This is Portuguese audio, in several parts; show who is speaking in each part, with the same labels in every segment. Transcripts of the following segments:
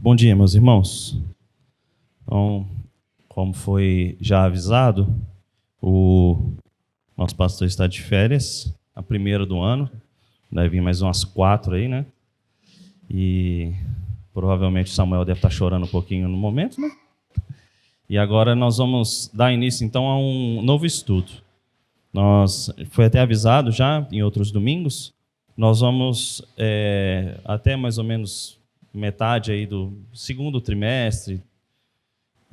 Speaker 1: Bom dia, meus irmãos. Então, como foi já avisado, o nosso pastor está de férias, a primeira do ano, deve vir mais umas 4 aí, né? E provavelmente o Samuel deve estar chorando um pouquinho no momento, né? E agora nós vamos dar início, então, a um novo estudo. Foi até avisado já em outros domingos, nós vamos até mais ou menos metade aí do segundo trimestre,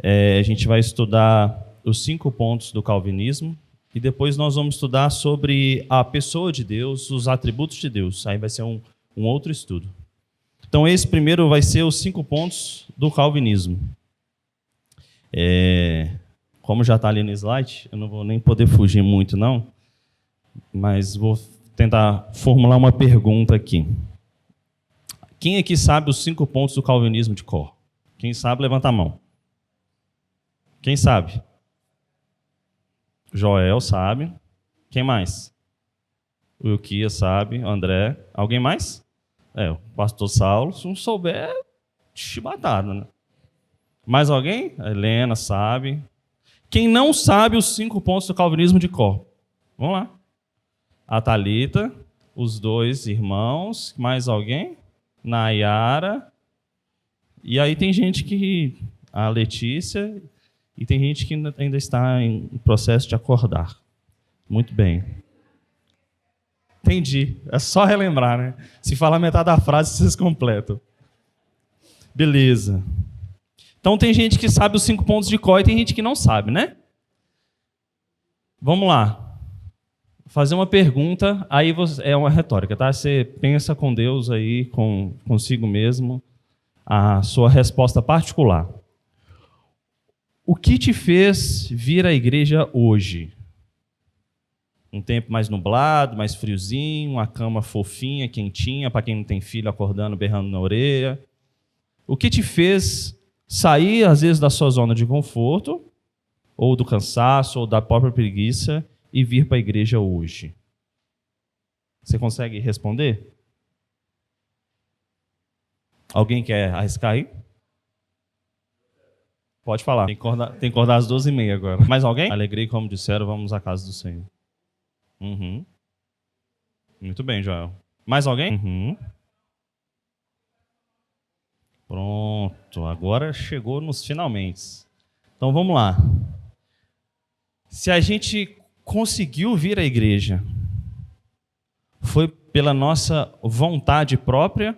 Speaker 1: a gente vai estudar os 5 pontos do calvinismo e depois nós vamos estudar sobre a pessoa de Deus, os atributos de Deus. Aí vai ser um outro estudo. Então esse primeiro vai ser os 5 pontos do calvinismo. Como já está ali no slide, eu não vou nem poder fugir muito não, mas vou tentar formular uma pergunta aqui. Quem aqui sabe os 5 pontos do calvinismo de cor? Quem sabe, levanta a mão. Quem sabe? Joel sabe. Quem mais? O Ilquias sabe. André. Alguém mais? O pastor Saulo. Se não souber, chibatada, né? Mais alguém? A Helena sabe. Quem não sabe os 5 pontos do calvinismo de cor? Vamos lá. A Thalita, os 2 irmãos. Mais alguém? Nayara. E aí tem gente que... A Letícia... E tem gente que ainda está em processo de acordar. Muito bem. Entendi. É só relembrar, né? Se falar metade da frase, vocês completam. Beleza. Então tem gente que sabe os 5 pontos de cor e tem gente que não sabe, né? Vamos lá. Vou fazer uma pergunta, aí é uma retórica, tá? Você pensa com Deus aí, consigo mesmo, a sua resposta particular. O que te fez vir à igreja hoje? Um tempo mais nublado, mais friozinho, uma cama fofinha, quentinha, para quem não tem filho acordando, berrando na orelha. O que te fez sair, às vezes, da sua zona de conforto, ou do cansaço, ou da própria preguiça, e vir para a igreja hoje? Você consegue responder? Alguém quer arriscar aí? Pode falar. Tem que acordar às 12h30 agora. Mais alguém? Alegria, como disseram, vamos à casa do Senhor. Uhum. Muito bem, Joel. Mais alguém? Uhum. Pronto, agora chegou nos finalmente. Então vamos lá. Se a gente conseguiu vir à igreja, foi pela nossa vontade própria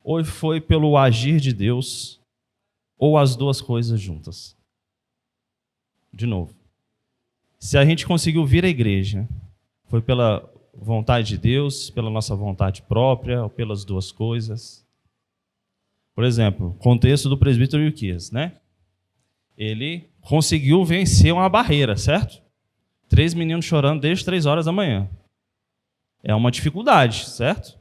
Speaker 1: ou foi pelo agir de Deus? Ou as duas coisas juntas? De novo. Se a gente conseguiu vir à igreja, foi pela vontade de Deus, pela nossa vontade própria, ou pelas duas coisas? Por exemplo, contexto do presbítero Ilquias, né? Ele conseguiu vencer uma barreira, certo? 3 meninos chorando desde 3 horas da manhã. É uma dificuldade, certo?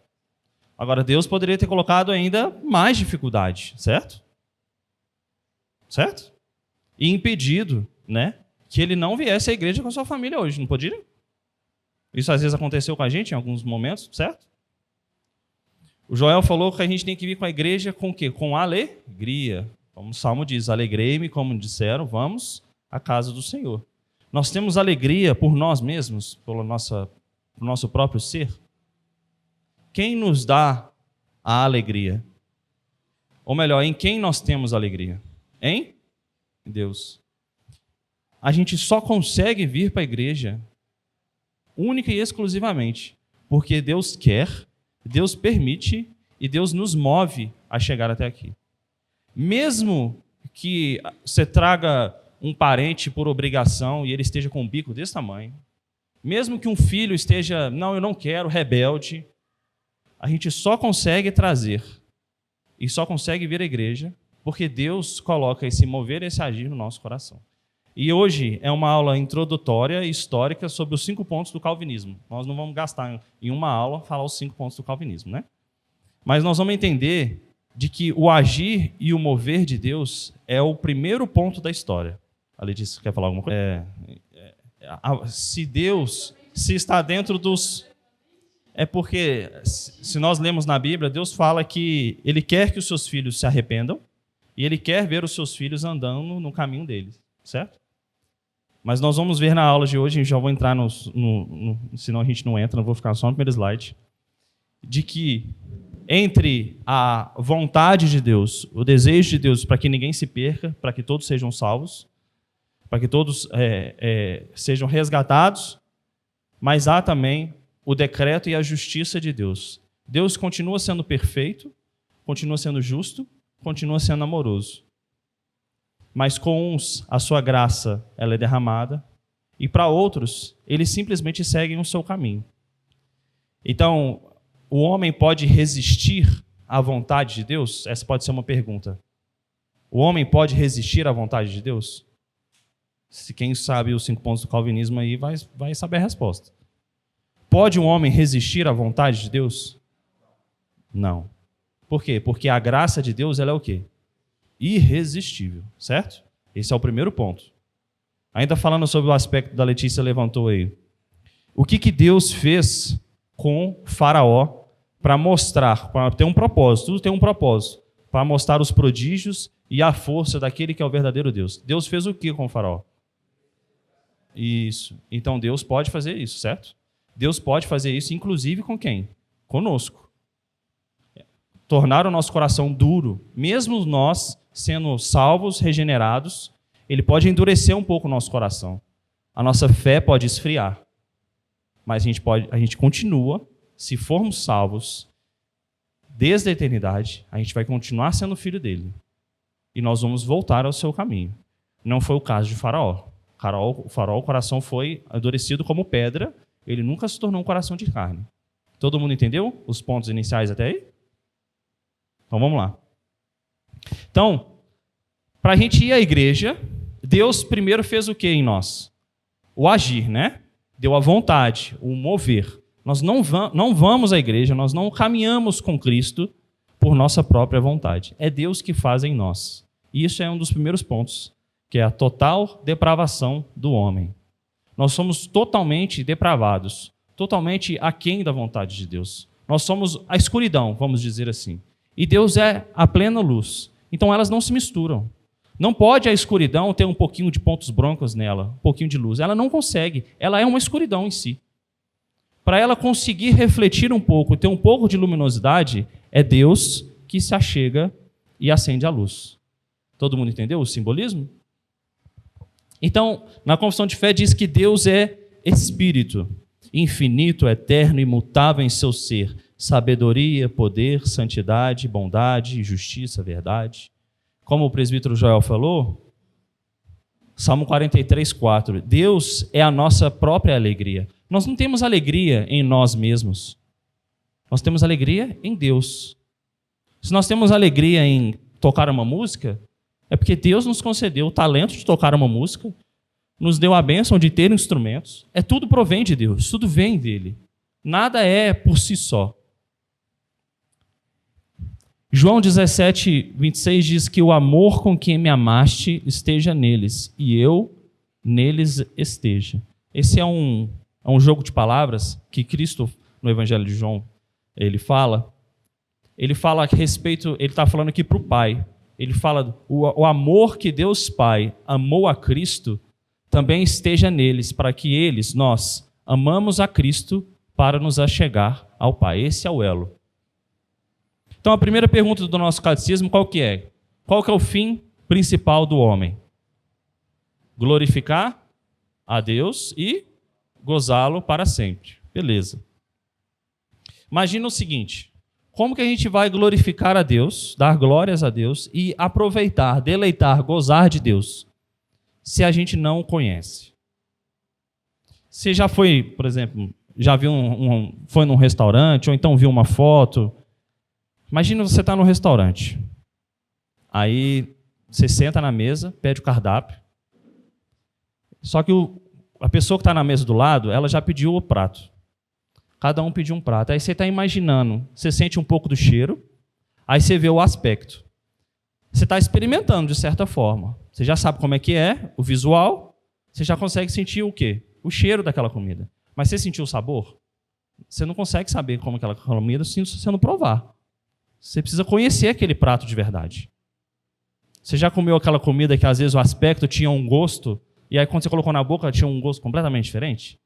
Speaker 1: Agora, Deus poderia ter colocado ainda mais dificuldade, certo? Certo? E impedido, né, que ele não viesse à igreja com a sua família hoje, não podia? Isso às vezes aconteceu com a gente em alguns momentos, certo? O Joel falou que a gente tem que vir com a igreja com o quê? Com alegria. Como o Salmo diz, alegrei-me, como disseram, vamos à casa do Senhor. Nós temos alegria por nós mesmos, pelo nosso próprio ser? Quem nos dá a alegria? Ou melhor, em quem nós temos alegria? Em Deus. A gente só consegue vir para a igreja única e exclusivamente porque Deus quer, Deus permite e Deus nos move a chegar até aqui. Mesmo que você traga um parente por obrigação e ele esteja com um bico desse tamanho, mesmo que um filho esteja, não, eu não quero, rebelde, a gente só consegue trazer e só consegue vir à igreja porque Deus coloca esse mover e esse agir no nosso coração. E hoje é uma aula introdutória e histórica sobre os 5 pontos do calvinismo. Nós não vamos gastar em uma aula falar os 5 pontos do calvinismo, né? Mas nós vamos entender de que o agir e o mover de Deus é o primeiro ponto da história. A Letícia quer falar alguma coisa? Se Deus, se está dentro dos... É porque, se nós lemos na Bíblia, Deus fala que Ele quer que os seus filhos se arrependam e Ele quer ver os seus filhos andando no caminho deles, certo? Mas nós vamos ver na aula de hoje, já vou entrar senão a gente não entra, não vou ficar só no primeiro slide, de que entre a vontade de Deus, o desejo de Deus para que ninguém se perca, para que todos sejam salvos, para que todos sejam resgatados, mas há também o decreto e a justiça de Deus. Deus continua sendo perfeito, continua sendo justo, continua sendo amoroso. Mas com uns, a sua graça ela é derramada, e para outros, eles simplesmente seguem o seu caminho. Então, o homem pode resistir à vontade de Deus? Essa pode ser uma pergunta. O homem pode resistir à vontade de Deus? Se quem sabe os 5 pontos do calvinismo aí vai saber a resposta. Pode um homem resistir à vontade de Deus? Não. Por quê? Porque a graça de Deus ela é o quê? Irresistível, certo? Esse é o primeiro ponto. Ainda falando sobre o aspecto da Letícia levantou aí. O que Deus fez com Faraó para mostrar, para ter um propósito, tudo tem um propósito, para mostrar os prodígios e a força daquele que é o verdadeiro Deus. Deus fez o que com o Faraó? Isso. Então Deus pode fazer isso, certo? Deus pode fazer isso, inclusive com quem? Conosco. Tornar o nosso coração duro, mesmo nós sendo salvos, regenerados, Ele pode endurecer um pouco o nosso coração. A nossa fé pode esfriar. Mas a gente continua, se formos salvos, desde a eternidade, a gente vai continuar sendo filho dele. E nós vamos voltar ao seu caminho. Não foi o caso de Faraó. O Faraó, o coração foi endurecido como pedra, ele nunca se tornou um coração de carne. Todo mundo entendeu os pontos iniciais até aí? Então vamos lá. Então, para a gente ir à igreja, Deus primeiro fez o que em nós? O agir, né? Deu a vontade, o mover. Nós não vamos à igreja, nós não caminhamos com Cristo por nossa própria vontade. É Deus que faz em nós. E isso é um dos primeiros pontos, que é a total depravação do homem. Nós somos totalmente depravados, totalmente aquém da vontade de Deus. Nós somos a escuridão, vamos dizer assim. E Deus é a plena luz. Então elas não se misturam. Não pode a escuridão ter um pouquinho de pontos brancos nela, um pouquinho de luz. Ela não consegue. Ela é uma escuridão em si. Para ela conseguir refletir um pouco, ter um pouco de luminosidade, é Deus que se achega e acende a luz. Todo mundo entendeu o simbolismo? Então, na confissão de fé diz que Deus é Espírito, infinito, eterno, imutável em seu ser, sabedoria, poder, santidade, bondade, justiça, verdade. Como o presbítero Joel falou, Salmo 43, 4, Deus é a nossa própria alegria. Nós não temos alegria em nós mesmos. Nós temos alegria em Deus. Se nós temos alegria em tocar uma música, é porque Deus nos concedeu o talento de tocar uma música, nos deu a bênção de ter instrumentos. Tudo provém de Deus, tudo vem dele. Nada é por si só. João 17, 26 diz que o amor com quem me amaste esteja neles, e eu neles esteja. Esse é um jogo de palavras que Cristo, no Evangelho de João, ele fala a respeito, ele está falando aqui para o Pai. Ele fala, o amor que Deus Pai amou a Cristo também esteja neles, para que eles, nós, amamos a Cristo para nos achegar ao Pai. Esse é o elo. Então, a primeira pergunta do nosso catecismo, qual que é? Qual que é o fim principal do homem? Glorificar a Deus e gozá-lo para sempre. Beleza. Imagina o seguinte, como que a gente vai glorificar a Deus, dar glórias a Deus e aproveitar, deleitar, gozar de Deus, se a gente não o conhece? Você já foi, por exemplo, já viu foi num restaurante, ou então viu uma foto? Imagina você estar no restaurante. Aí você senta na mesa, pede o cardápio. Só que a pessoa que está na mesa do lado, ela já pediu o prato. Cada um pediu um prato. Aí você está imaginando, você sente um pouco do cheiro, aí você vê o aspecto. Você está experimentando de certa forma. Você já sabe como é que é, o visual, você já consegue sentir o quê? O cheiro daquela comida. Mas você sentiu o sabor? Você não consegue saber como aquela comida se você não provar. Você precisa conhecer aquele prato de verdade. Você já comeu aquela comida que às vezes o aspecto tinha um gosto, e aí quando você colocou na boca tinha um gosto completamente diferente?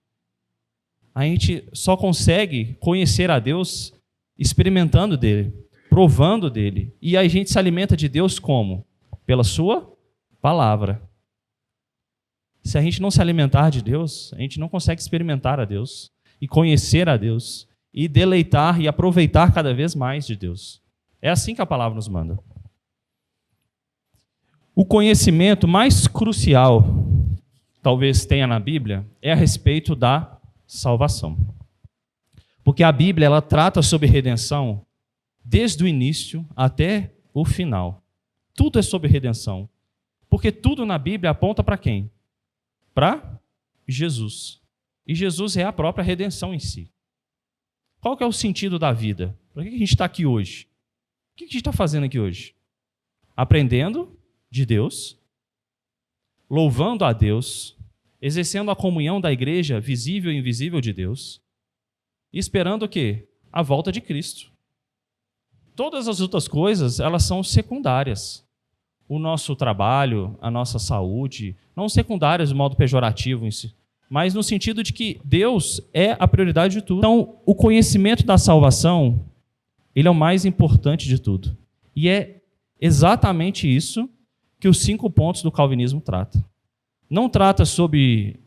Speaker 1: A gente só consegue conhecer a Deus experimentando dele, provando dele. E a gente se alimenta de Deus como? Pela sua palavra. Se a gente não se alimentar de Deus, a gente não consegue experimentar a Deus e conhecer a Deus e deleitar e aproveitar cada vez mais de Deus. É assim que a palavra nos manda. O conhecimento mais crucial, talvez tenha na Bíblia, é a respeito da salvação. Porque a Bíblia ela trata sobre redenção desde o início até o final. Tudo é sobre redenção. Porque tudo na Bíblia aponta para quem? Para Jesus. E Jesus é a própria redenção em si. Qual que é o sentido da vida? Por que a gente está aqui hoje? O que a gente está fazendo aqui hoje? Aprendendo de Deus, louvando a Deus, exercendo a comunhão da igreja visível e invisível de Deus, e esperando o quê? A volta de Cristo. Todas as outras coisas, elas são secundárias. O nosso trabalho, a nossa saúde, não secundárias de modo pejorativo em si, mas no sentido de que Deus é a prioridade de tudo. Então, o conhecimento da salvação, ele é o mais importante de tudo. E é exatamente isso que os 5 pontos do calvinismo tratam. Não trata sobre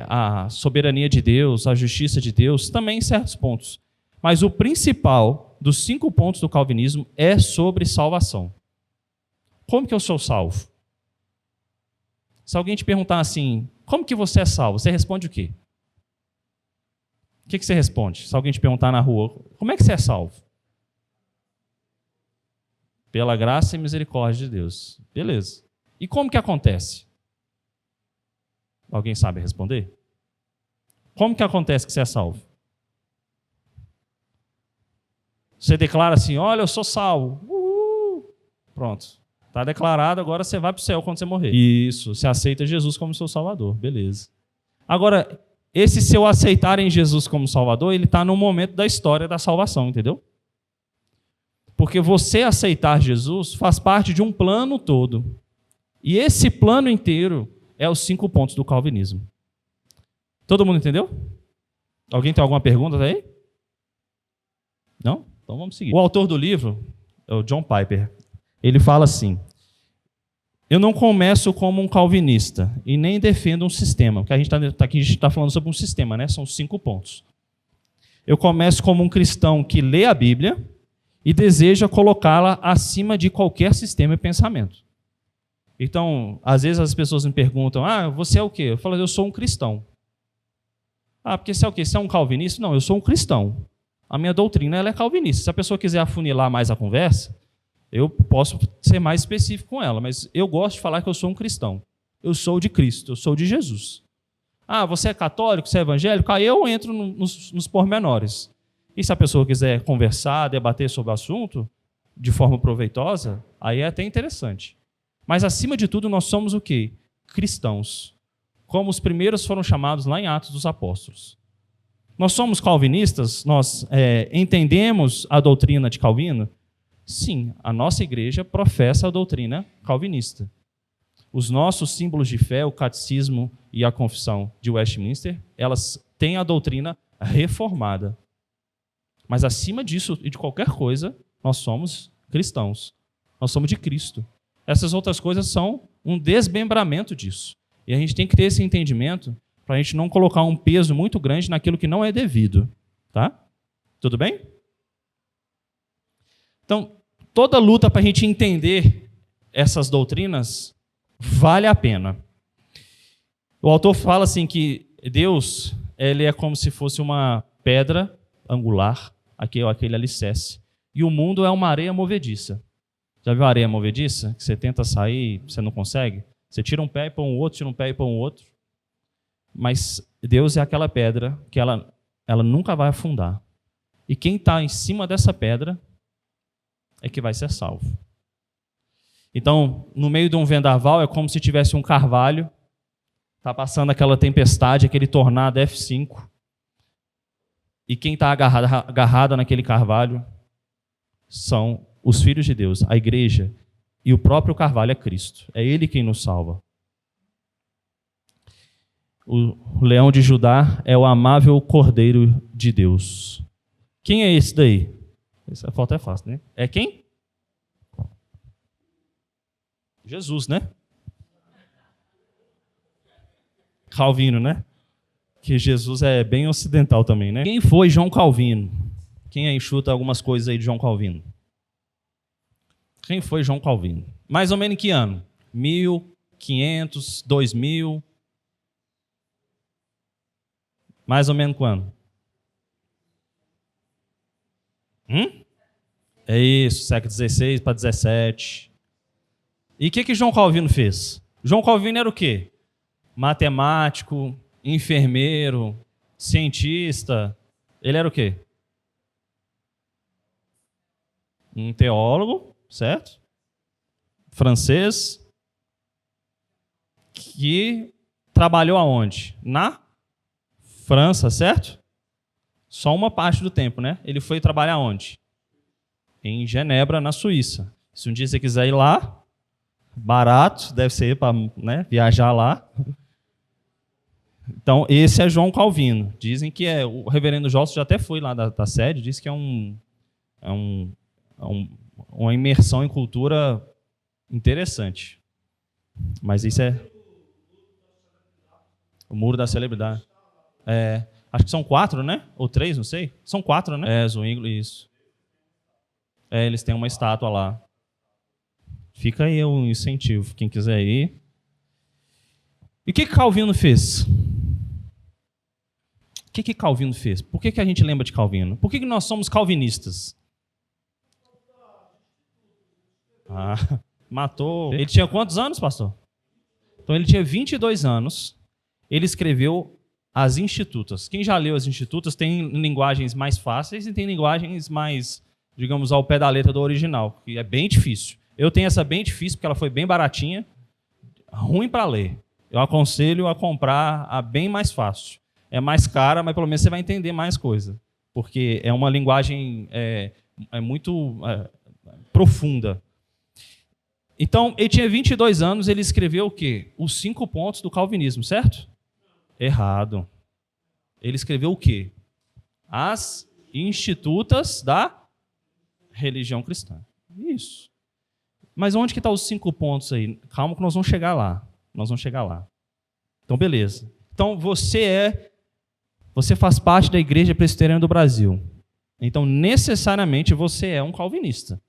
Speaker 1: a soberania de Deus, a justiça de Deus, também em certos pontos. Mas o principal dos 5 pontos do calvinismo é sobre salvação. Como que eu sou salvo? Se alguém te perguntar assim, como que você é salvo? Você responde o quê? O que você responde? Se alguém te perguntar na rua, como é que você é salvo? Pela graça e misericórdia de Deus. Beleza. E como que acontece? Alguém sabe responder? Como que acontece que você é salvo? Você declara assim, olha, eu sou salvo. Pronto. Está declarado, agora você vai para o céu quando você morrer. Isso, você aceita Jesus como seu Salvador. Beleza. Agora, esse seu aceitar em Jesus como Salvador, ele está no momento da história da salvação, entendeu? Porque você aceitar Jesus faz parte de um plano todo. E esse plano inteiro é os 5 pontos do calvinismo. Todo mundo entendeu? Alguém tem alguma pergunta aí? Não? Então vamos seguir. O autor do livro é o John Piper. Ele fala assim, eu não começo como um calvinista e nem defendo um sistema, porque a gente está falando sobre um sistema, né? São 5 pontos. Eu começo como um cristão que lê a Bíblia e deseja colocá-la acima de qualquer sistema e pensamento. Então, às vezes as pessoas me perguntam, você é o quê? Eu falo, eu sou um cristão. Porque você é o quê? Você é um calvinista? Não, eu sou um cristão. A minha doutrina ela é calvinista. Se a pessoa quiser afunilar mais a conversa, eu posso ser mais específico com ela, mas eu gosto de falar que eu sou um cristão. Eu sou de Cristo, eu sou de Jesus. Você é católico, você é evangélico? Aí eu entro nos pormenores. E se a pessoa quiser conversar, debater sobre o assunto, de forma proveitosa, aí é até interessante. Mas, acima de tudo, nós somos o quê? Cristãos. Como os primeiros foram chamados lá em Atos dos Apóstolos. Nós somos calvinistas? Nós entendemos a doutrina de Calvino? Sim, a nossa igreja professa a doutrina calvinista. Os nossos símbolos de fé, o catecismo e a confissão de Westminster, elas têm a doutrina reformada. Mas acima disso e de qualquer coisa, nós somos cristãos. Nós somos de Cristo. Essas outras coisas são um desmembramento disso. E a gente tem que ter esse entendimento para a gente não colocar um peso muito grande naquilo que não é devido. Tá? Tudo bem? Então, toda luta para a gente entender essas doutrinas vale a pena. O autor fala assim que Deus ele é como se fosse uma pedra angular, aquele alicerce, e o mundo é uma areia movediça. Já viu a areia movediça? Que você tenta sair, você não consegue? Você tira um pé e põe um outro, tira um pé e põe um outro. Mas Deus é aquela pedra que ela nunca vai afundar. E quem está em cima dessa pedra é que vai ser salvo. Então, no meio de um vendaval, é como se tivesse um carvalho, está passando aquela tempestade, aquele tornado F5. E quem está agarrado naquele carvalho são os filhos de Deus, a igreja, e o próprio carvalho é Cristo. É Ele quem nos salva. O leão de Judá é o amável Cordeiro de Deus. Quem é esse daí? Essa foto é fácil, né? É quem? Jesus, né? Calvino, né? Que Jesus é bem ocidental também, né? Quem foi João Calvino? Quem aí chuta algumas coisas aí de João Calvino? Quem foi João Calvino? Mais ou menos em que ano? 1500, 2000? Mais ou menos quando? É isso, século XVI para XVII. E o que João Calvino fez? João Calvino era o quê? Matemático, enfermeiro, cientista. Ele era o quê? Um teólogo, certo? Francês, que trabalhou aonde? Na França, certo? Só uma parte do tempo, né? Ele foi trabalhar onde? Em Genebra, na Suíça. Se um dia você quiser ir lá, barato, deve ser para, né, viajar lá. Então, esse é João Calvino. Dizem que é. O reverendo Josso já até foi lá da sede, disse que é uma imersão em cultura interessante. Mas isso é o Muro da Celebridade. Acho que são 4, né? Ou 3, não sei. São 4, né? Zwingli, isso. Eles têm uma estátua lá. Fica aí um incentivo, quem quiser ir. E o que Calvino fez? O que Calvino fez? Por que a gente lembra de Calvino? Por que nós somos calvinistas? Matou. Ele tinha quantos anos, pastor? Então ele tinha 22 anos. Ele escreveu as Institutas. Quem já leu as Institutas tem linguagens mais fáceis e tem linguagens mais, digamos, ao pé da letra do original, que é bem difícil. Eu tenho essa bem difícil porque ela foi bem baratinha, ruim para ler. Eu aconselho a comprar a bem mais fácil. É mais cara, mas pelo menos você vai entender mais coisa, porque é uma linguagem muito profunda. Então, ele tinha 22 anos, ele escreveu o quê? Os 5 pontos do calvinismo, certo? Errado. Ele escreveu o quê? As Institutas da religião cristã. Isso. Mas onde que estão os 5 pontos aí? Calma que nós vamos chegar lá. Então, beleza. Então, você faz parte da Igreja Presbiteriana do Brasil. Então, necessariamente, você é um calvinista.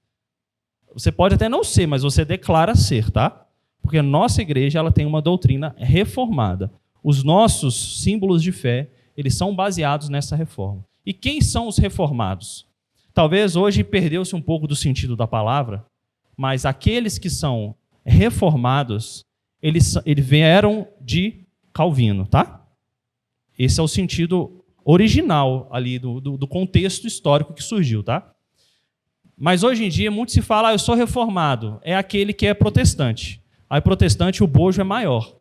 Speaker 1: Você pode até não ser, mas você declara ser, tá? Porque a nossa igreja ela tem uma doutrina reformada. Os nossos símbolos de fé, eles são baseados nessa reforma. E quem são os reformados? Talvez hoje perdeu-se um pouco do sentido da palavra, mas aqueles que são reformados, eles vieram de Calvino, tá? Esse é o sentido original ali do contexto histórico que surgiu, tá? Mas hoje em dia, muito se fala, eu sou reformado. É aquele que é protestante. Aí protestante, o bojo é maior.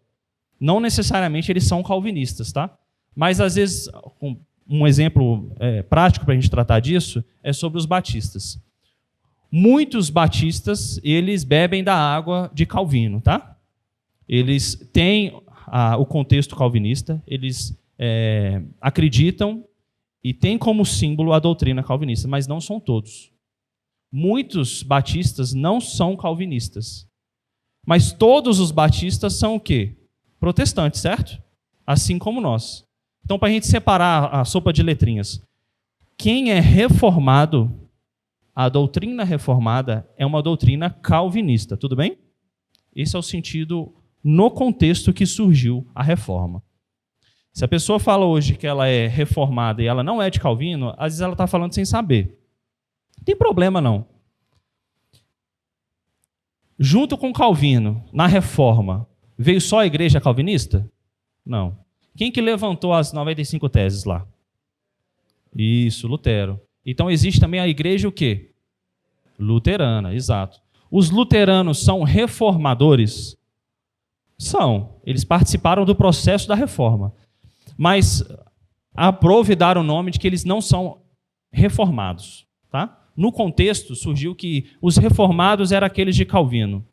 Speaker 1: Não necessariamente eles são calvinistas, tá? Mas, às vezes, um exemplo prático para a gente tratar disso é sobre os batistas. Muitos batistas, eles bebem da água de Calvino, tá? Eles têm o contexto calvinista, eles acreditam e têm como símbolo a doutrina calvinista, mas não são todos. Muitos batistas não são calvinistas. Mas todos os batistas são o quê? Protestantes, certo? Assim como nós. Então, para a gente separar a sopa de letrinhas, quem é reformado, a doutrina reformada é uma doutrina calvinista, tudo bem? Esse é o sentido no contexto que surgiu a reforma. Se a pessoa fala hoje que ela é reformada e ela não é de Calvino, às vezes ela está falando sem saber. Não tem problema, não. Junto com Calvino, na reforma, veio só a igreja calvinista? Não. Quem que levantou as 95 teses lá? Isso, Lutero. Então existe também a igreja o quê? Luterana, exato. Os luteranos são reformadores? São. Eles participaram do processo da reforma. Mas aprove dar o nome de que eles não são reformados. Tá? No contexto, surgiu que os reformados eram aqueles de Calvino.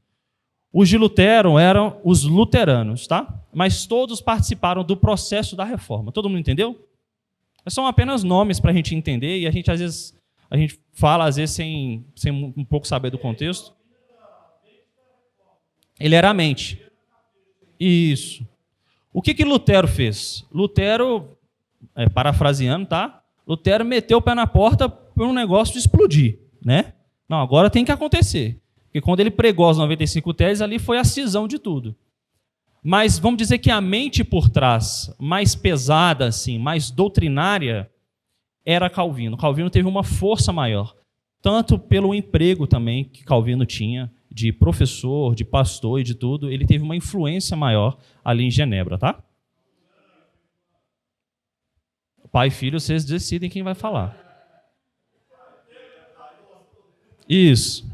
Speaker 1: Os de Lutero eram os luteranos, tá? Mas todos participaram do processo da reforma. Todo mundo entendeu? São apenas nomes para a gente entender e a gente, às vezes, fala, às vezes, sem um pouco saber do contexto. Ele era a mente. Isso. O que Lutero fez? Lutero, parafraseando, tá? Lutero meteu o pé na porta por um negócio de explodir, né? Não, agora tem que acontecer. Porque quando ele pregou as 95 teses, ali foi a cisão de tudo. Mas vamos dizer que a mente por trás, mais pesada, assim, mais doutrinária, era Calvino. Calvino teve uma força maior, tanto pelo emprego também que Calvino tinha, de professor, de pastor e de tudo, ele teve uma influência maior ali em Genebra, tá? Pai e filho, vocês decidem quem vai falar. Isso.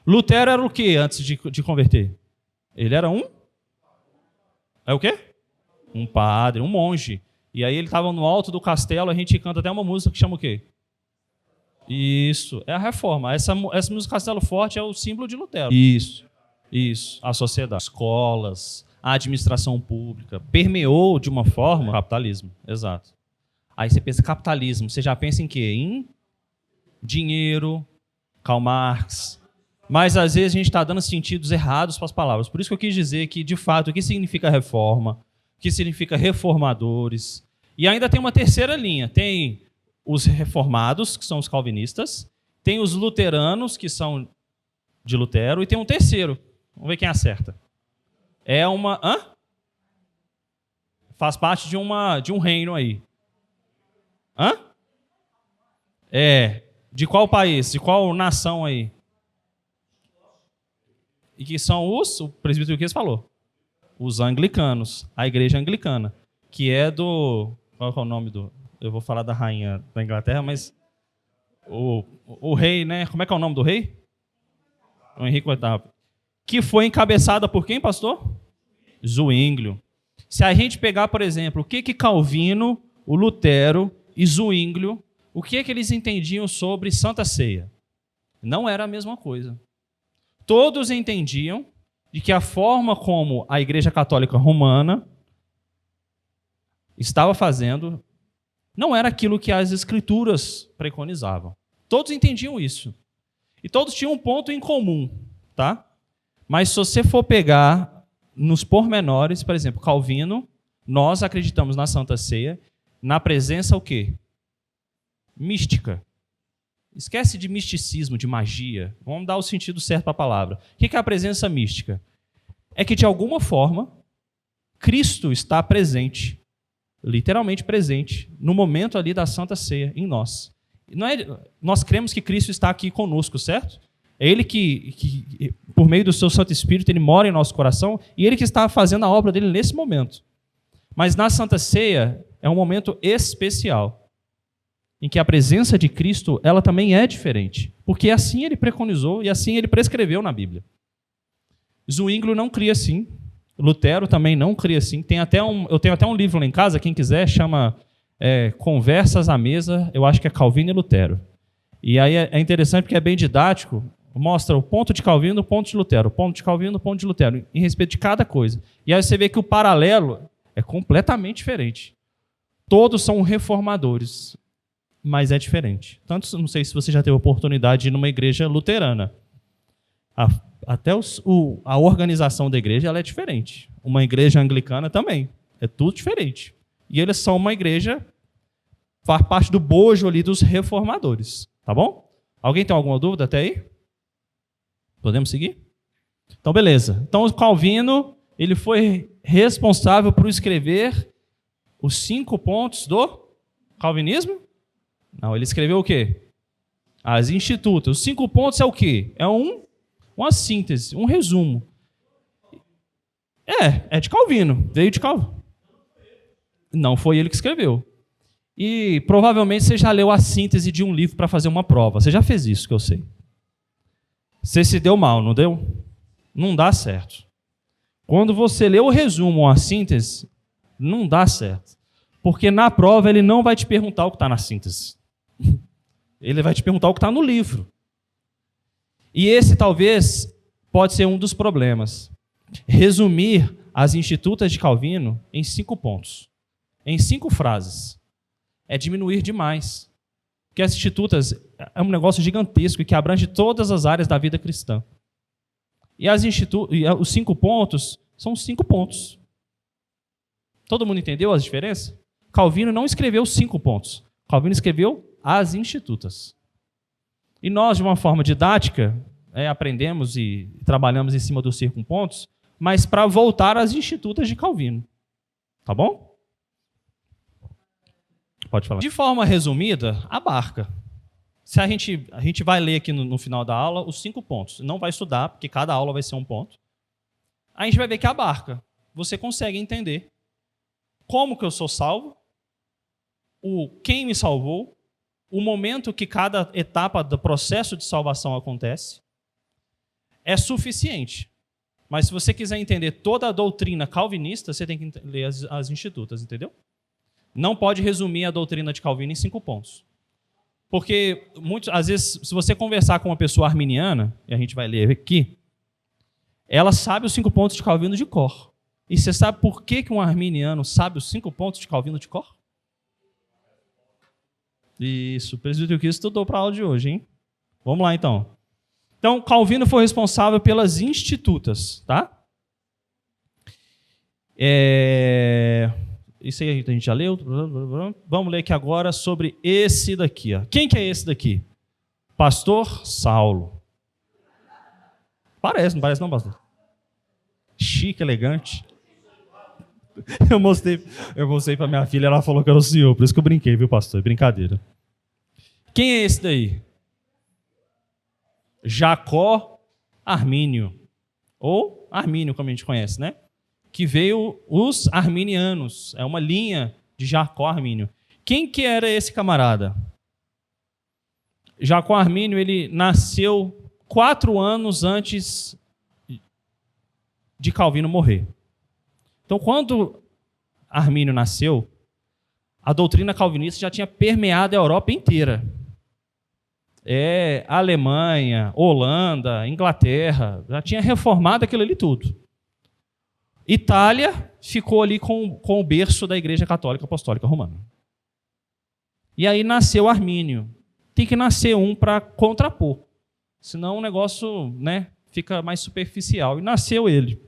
Speaker 1: Lutero era o que antes de converter? Ele era um? É o quê? Um padre, um monge. E aí ele estava no alto do castelo, a gente canta até uma música que chama o quê? Isso, é a reforma. Essa música Castelo Forte é o símbolo de Lutero. Isso. A sociedade. Escolas, a administração pública. Permeou de uma forma o capitalismo. Exato. Aí você pensa capitalismo, você já pensa em quê? Em dinheiro, Karl Marx. Mas às vezes a gente está dando sentidos errados para as palavras. Por isso que eu quis dizer que, de fato, o que significa reforma, o que significa reformadores. E ainda tem uma terceira linha. Tem os reformados, que são os calvinistas, tem os luteranos, que são de Lutero, e tem um terceiro. Vamos ver quem acerta. É uma... Faz parte de um reino aí. De qual país? De qual nação aí? E que são o presbítero que falou? Os anglicanos, a igreja anglicana, que é do... Qual é o nome do... Eu vou falar da rainha da Inglaterra, mas o rei, né? Como é que é o nome do rei? O Henrique VIII. Que foi encabeçada por quem, pastor? Zwinglio. Se a gente pegar, por exemplo, o que Calvino, o Lutero e Zwinglio, o que eles entendiam sobre Santa Ceia? Não era a mesma coisa. Todos entendiam de que a forma como a Igreja Católica Romana estava fazendo não era aquilo que as Escrituras preconizavam. Todos entendiam isso. E todos tinham um ponto em comum, tá? Mas se você for pegar nos pormenores, por exemplo, Calvino, nós acreditamos na Santa Ceia, na presença o quê? Mística. Esquece de misticismo, de magia. Vamos dar o sentido certo para a palavra. O que é a presença mística? É que, de alguma forma, Cristo está presente, literalmente presente, no momento ali da Santa Ceia, em nós. Nós cremos que Cristo está aqui conosco, certo? É Ele que, por meio do seu Santo Espírito, Ele mora em nosso coração e Ele que está fazendo a obra dele nesse momento. Mas na Santa Ceia é um momento especial, em que a presença de Cristo ela também é diferente, porque assim Ele preconizou e assim Ele prescreveu na Bíblia. Zwinglio não cria assim, Lutero também não cria assim. Eu tenho até um livro lá em casa, quem quiser, chama Conversas à Mesa, eu acho que é Calvino e Lutero. E aí é interessante porque é bem didático, mostra o ponto de Calvino e o ponto de Lutero, o ponto de Calvino e o ponto de Lutero, em respeito de cada coisa. E aí você vê que o paralelo é completamente diferente. Todos são reformadores, mas é diferente. Tanto, não sei se você já teve a oportunidade de ir numa igreja luterana. Até a organização da igreja ela é diferente. Uma igreja anglicana também. É tudo diferente. E eles são uma igreja, faz parte do bojo ali dos reformadores. Tá bom? Alguém tem alguma dúvida até aí? Podemos seguir? Então, beleza. Então, o Calvino ele foi responsável por escrever os 5 pontos do calvinismo? Não, ele escreveu o quê? As Institutas. Os 5 pontos é o quê? É uma síntese, um resumo. É de Calvino, veio de Calvino. Não foi ele que escreveu. E provavelmente você já leu a síntese de um livro para fazer uma prova. Você já fez isso, que eu sei. Você se deu mal, não deu? Não dá certo. Quando você lê o resumo ou a síntese, não dá certo. Porque na prova ele não vai te perguntar o que está na síntese. Ele vai te perguntar o que está no livro. E esse talvez pode ser um dos problemas. Resumir as Institutas de Calvino em 5 pontos, em 5 frases, é diminuir demais. Porque as Institutas é um negócio gigantesco que abrange todas as áreas da vida cristã. E os 5 pontos são 5 pontos. Todo mundo entendeu as diferenças? Calvino não escreveu 5 pontos. Calvino escreveu as Institutas. E nós, de uma forma didática, aprendemos e trabalhamos em cima dos 5 pontos, mas para voltar às Institutas de Calvino. Tá bom? Pode falar. De forma resumida, abarca. Se a gente vai ler aqui no final da aula os 5 pontos. Não vai estudar, porque cada aula vai ser um ponto. A gente vai ver que abarca. Você consegue entender como que eu sou salvo, quem me salvou, o momento que cada etapa do processo de salvação acontece, é suficiente. Mas se você quiser entender toda a doutrina calvinista, você tem que ler as Institutas, entendeu? Não pode resumir a doutrina de Calvino em 5 pontos. Porque, às vezes, se você conversar com uma pessoa arminiana, e a gente vai ler aqui, ela sabe os 5 pontos de Calvino de cor. E você sabe por que um arminiano sabe os 5 pontos de Calvino de cor? Isso, o presbítero Cristo estudou para a aula de hoje, hein? Vamos lá, então. Então, Calvino foi responsável pelas Institutas, tá? Isso aí a gente já leu. Vamos ler aqui agora sobre esse daqui. Ó. Quem que é esse daqui? Pastor Saulo. Parece, não parece não, pastor? Chique, elegante. Eu mostrei para minha filha, ela falou que era o senhor, por isso que eu brinquei, viu, pastor? Brincadeira. Quem é esse daí? Jacó Armínio, ou Armínio, como a gente conhece, né? Que veio os arminianos, é uma linha de Jacó Armínio. Quem que era esse camarada? Jacó Armínio, ele nasceu 4 anos antes de Calvino morrer. Então, quando Armínio nasceu, a doutrina calvinista já tinha permeado a Europa inteira. Alemanha, Holanda, Inglaterra, já tinha reformado aquilo ali tudo. Itália ficou ali com o berço da Igreja Católica Apostólica Romana. E aí nasceu Armínio. Tem que nascer um para contrapor. Senão o negócio, fica mais superficial. E nasceu ele.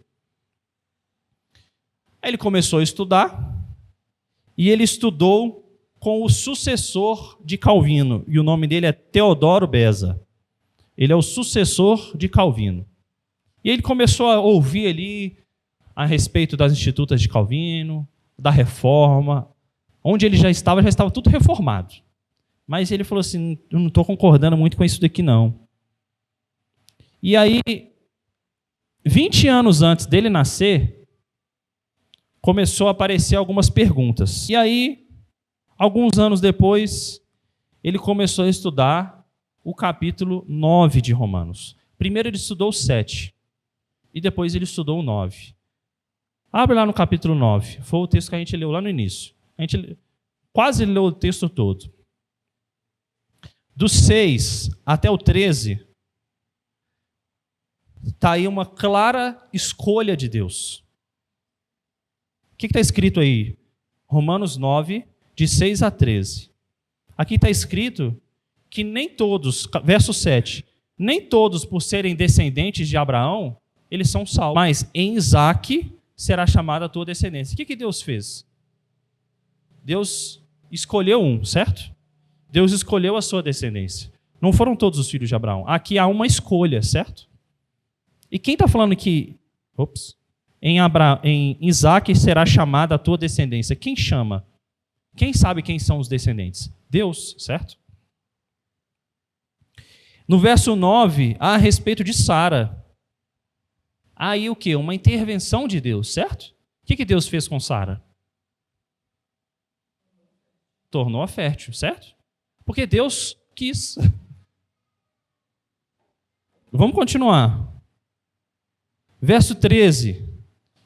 Speaker 1: Aí ele começou a estudar. E ele estudou com o sucessor de Calvino. E o nome dele é Teodoro Beza. Ele é o sucessor de Calvino. E ele começou a ouvir ali a respeito das Institutas de Calvino, da reforma. Onde ele já estava tudo reformado. Mas ele falou assim, eu não estou concordando muito com isso daqui, não. E aí, 20 anos antes dele nascer, começou a aparecer algumas perguntas. E aí, alguns anos depois, ele começou a estudar o capítulo 9 de Romanos. Primeiro ele estudou o 7, e depois ele estudou o 9. Abre lá no capítulo 9. Foi o texto que a gente leu lá no início. A gente quase leu o texto todo. Do 6 até o 13, está aí uma clara escolha de Deus. O que está escrito aí? Romanos 9, de 6 a 13. Aqui está escrito que nem todos, verso 7, nem todos, por serem descendentes de Abraão, eles são salvos. Mas em Isaque será chamada a tua descendência. O que Deus fez? Deus escolheu um, certo? Deus escolheu a sua descendência. Não foram todos os filhos de Abraão. Aqui há uma escolha, certo? E quem está falando que em Isaque será chamada a tua descendência? Quem chama? Quem sabe quem são os descendentes? Deus, certo? No verso 9, há a respeito de Sara. Aí o quê? Uma intervenção de Deus, certo? O que Deus fez com Sara? Tornou-a fértil, certo? Porque Deus quis. Vamos continuar. Verso 13.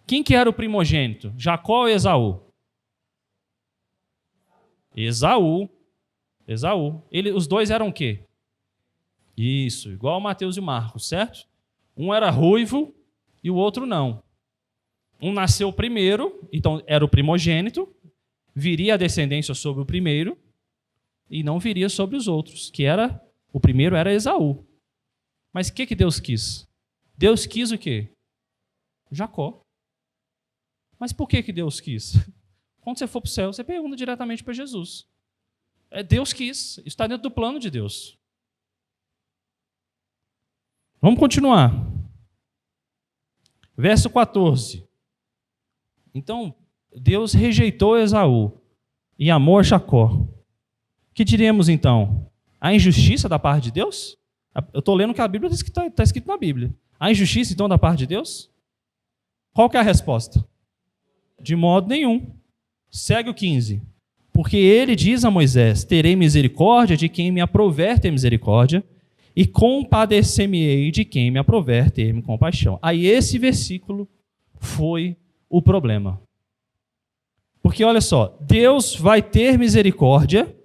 Speaker 1: Quem que era o primogênito? Jacó ou Esaú? Esaú. Os dois eram o quê? Isso, igual Mateus e Marcos, certo? Um era ruivo e o outro não. Um nasceu primeiro, então era o primogênito, viria a descendência sobre o primeiro e não viria sobre os outros, o primeiro era Esaú. Mas o que Deus quis? Deus quis o quê? Jacó. Mas por que Deus quis? Quando você for para o céu, você pergunta diretamente para Jesus. Deus quis, isso está dentro do plano de Deus. Vamos continuar. Verso 14. Então, Deus rejeitou Esaú e amou a Jacó. Que diremos então? A injustiça da parte de Deus? Eu estou lendo que a Bíblia está escrito na Bíblia. A injustiça então da parte de Deus? Qual que é a resposta? De modo nenhum. Segue o 15. Porque ele diz a Moisés: terei misericórdia de quem me aprouver ter misericórdia, e compadecer-me-ei de quem me aprouver ter-me compaixão. Aí esse versículo foi o problema. Porque olha só, Deus vai ter misericórdia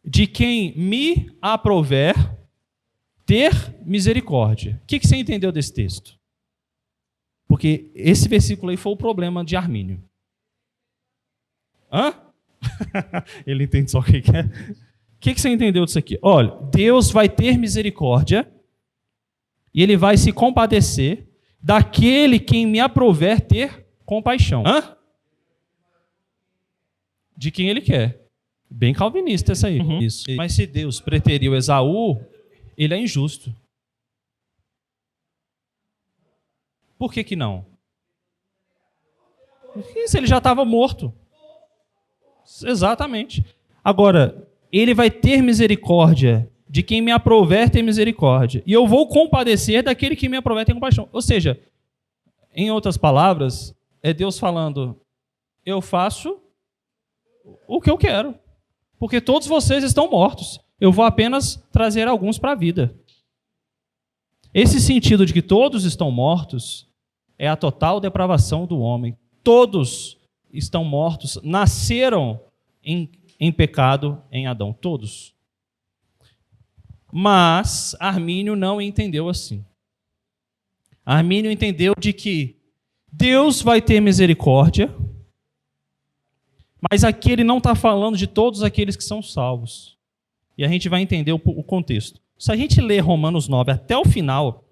Speaker 1: de quem me aprouver ter misericórdia. O que você entendeu desse texto? Porque esse versículo aí foi o problema de Armínio. Hã? Ele entende só o que é. O que você entendeu disso aqui? Olha, Deus vai ter misericórdia e ele vai se compadecer daquele quem me aprouver ter compaixão. Hã? De quem ele quer. Bem calvinista essa aí. Isso. Mas se Deus preteriu Esaú, ele é injusto. Por que não? Porque se ele já estava morto. Exatamente. Agora, ele vai ter misericórdia de quem me aprouver ter misericórdia. E eu vou compadecer daquele que me aprouver ter compaixão. Ou seja, em outras palavras, é Deus falando: eu faço o que eu quero. Porque todos vocês estão mortos. Eu vou apenas trazer alguns para a vida. Esse sentido de que todos estão mortos é a total depravação do homem. Todos estão mortos, nasceram em pecado em Adão, todos. Mas Armínio não entendeu assim. Armínio entendeu de que Deus vai ter misericórdia, mas aqui ele não está falando de todos aqueles que são salvos. E a gente vai entender o contexto. Se a gente ler Romanos 9 até o final,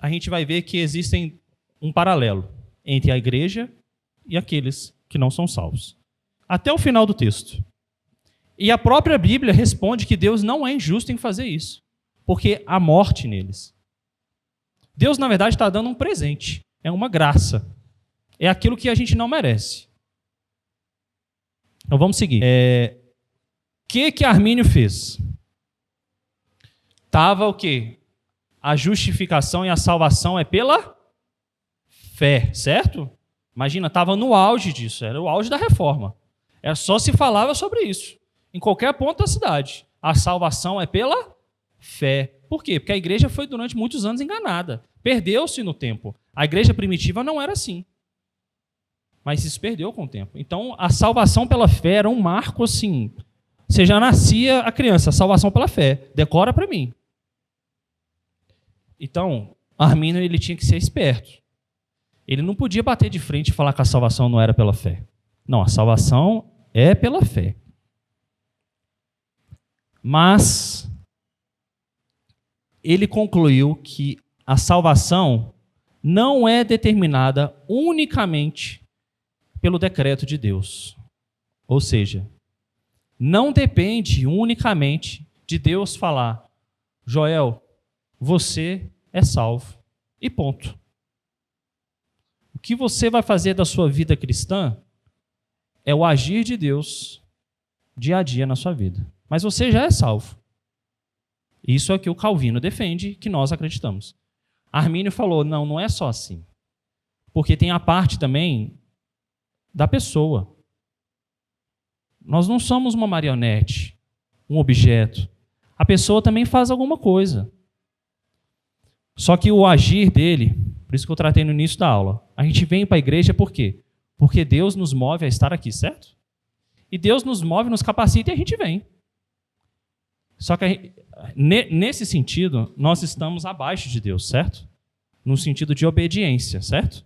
Speaker 1: a gente vai ver que existem um paralelo entre a igreja e aqueles que não são salvos. Até o final do texto. E a própria Bíblia responde que Deus não é injusto em fazer isso, porque há morte neles. Deus, na verdade, está dando um presente, é uma graça. É aquilo que a gente não merece. Então vamos seguir. O que Armínio fez? Estava o quê? A justificação e a salvação é pela fé, certo? Imagina, estava no auge disso, era o auge da reforma. Só se falava sobre isso, em qualquer ponto da cidade. A salvação é pela fé. Por quê? Porque a igreja foi durante muitos anos enganada. Perdeu-se no tempo. A igreja primitiva não era assim. Mas isso perdeu com o tempo. Então, a salvação pela fé era um marco assim. Você já nascia a criança, a salvação pela fé. Decora para mim. Então, Armínio ele tinha que ser esperto. Ele não podia bater de frente e falar que a salvação não era pela fé. Não, a salvação é pela fé. Mas ele concluiu que a salvação não é determinada unicamente pelo decreto de Deus. Ou seja, não depende unicamente de Deus falar: Joel, você é salvo. E ponto. O que você vai fazer da sua vida cristã é o agir de Deus dia a dia na sua vida. Mas você já é salvo. Isso é o que o Calvino defende, que nós acreditamos. Armínio falou: não é só assim. Porque tem a parte também da pessoa. Nós não somos uma marionete, um objeto. A pessoa também faz alguma coisa. Só que o agir dele, por isso que eu tratei no início da aula, a gente vem para a igreja por quê? Porque Deus nos move a estar aqui, certo? E Deus nos move, nos capacita e a gente vem. Só que nesse sentido, nós estamos abaixo de Deus, certo? No sentido de obediência, certo?